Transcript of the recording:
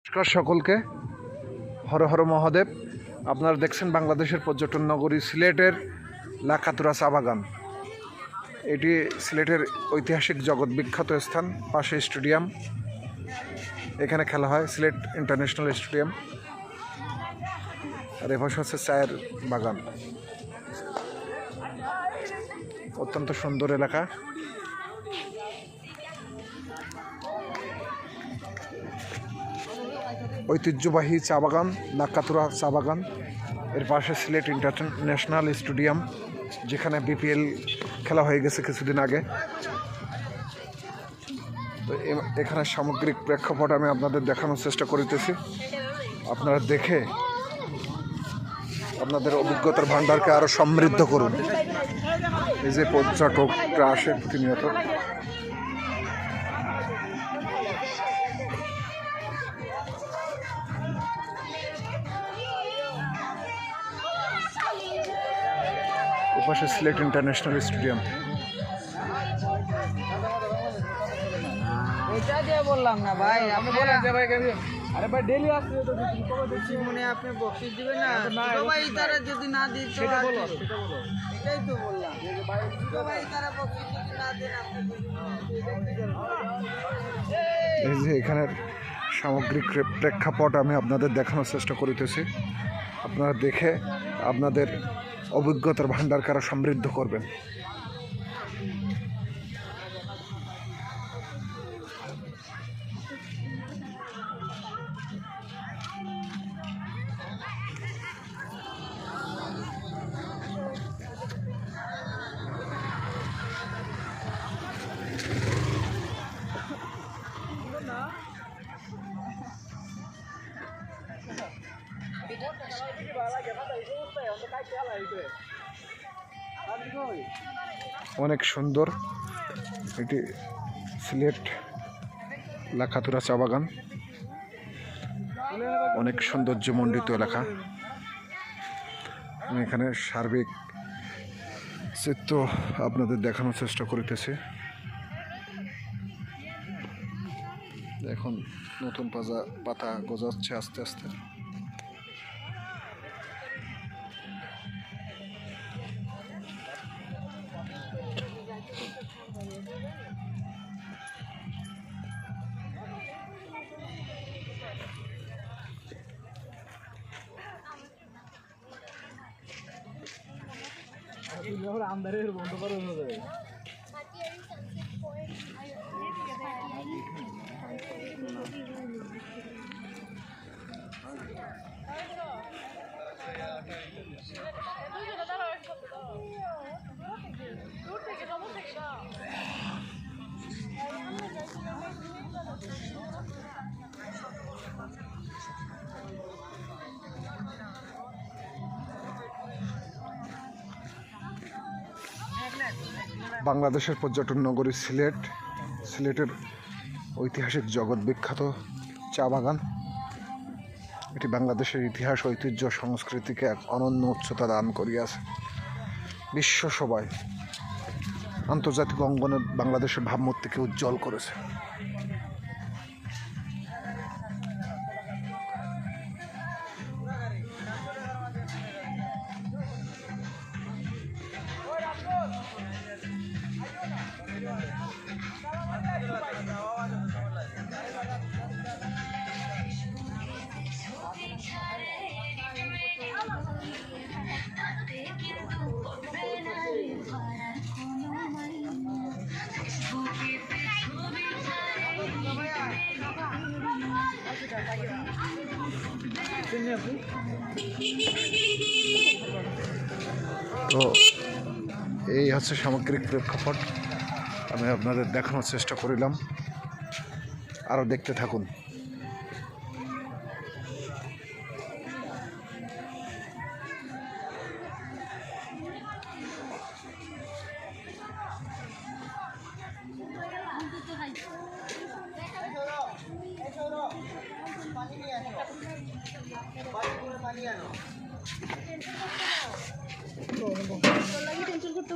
নমস্কার সকলকে, হর হর মহাদেব। আপনারা দেখছেন বাংলাদেশের পর্যটন নগরী সিলেটের লাখাতুরা চা বাগান। এটি সিলেটের ঐতিহাসিক জগৎ বিখ্যাত স্থান। পাশে স্টেডিয়াম, এখানে খেলা হয় সিলেট ইন্টারন্যাশনাল স্টেডিয়াম। আর এ পাশে হচ্ছে চায়ের বাগান। অত্যন্ত সুন্দর এলাকা। ঐতিহ্যবাহী চা বাগান লাখাতুরা চা বাগান। এর পাশে সিলেট ইন্টারন্যাশনাল স্টেডিয়াম, যেখানে বিপিএল খেলা হয়ে গেছে কিছুদিন আগে। তো এখানে সামগ্রিক প্রেক্ষাপট আমি আপনাদের দেখানোর চেষ্টা করিতেছি। আপনারা দেখে আপনাদের অভিজ্ঞতার ভাণ্ডারকে আরও সমৃদ্ধ করুন। এই যে পর্যটকরা আসে প্রতিনিয়ত। পাশে সিলেট ইন্টারন্যাশনাল স্টেডিয়াম। এটা দিয়ে বললাম না ভাই, আপনি বলেন যে ভাই আরে ভাই ডেইলি আসছে তো কবে দেখছি মনে আপনি বক্সিস দিবেন না তো ভাই তারা যদি না দিই তো সেটা বলো এটাই তো বললাম যে ভাই তো ভাই তারা বক্সিস যদি না দেন আপনি এই যে এখানের সামগ্রিক প্রেক্ষাপট আমি আপনাদের দেখানোর চেষ্টা করিতেছি। আপনারা দেখে আপনাদের অভিজ্ঞতার ভাণ্ডারকে আরও সমৃদ্ধ করবেন। অনেক সুন্দর এটি সিলেট লাখাতুরা চা বাগান। অনেক সৌন্দর্যমণ্ডিত এলাকা। আমি এখানে সার্বিক চিত্র আপনাদের দেখানোর চেষ্টা করিতেছি। এখন নতুন পাতা গজাচ্ছে আস্তে আস্তে। আমদারের বন্ধ করে হবে। বাংলাদেশের পর্যটন নগরী সিলেটের ঐতিহাসিক জগৎ বিখ্যাত চা বাগান। এটি বাংলাদেশের ইতিহাস, ঐতিহ্য, সংস্কৃতিকে এক অনন্য উচ্চতা দান করিয়াছে। বিশ্ব সবাই আন্তর্জাতিক অঙ্গনে বাংলাদেশের ভাবমূর্তিকে উজ্জ্বল করেছে। তো এই হচ্ছে সামগ্রিক প্রেক্ষাপট। আমি আপনাদের দেখানোর চেষ্টা করিলাম। আরও দেখতে থাকুন। টেনশন করতে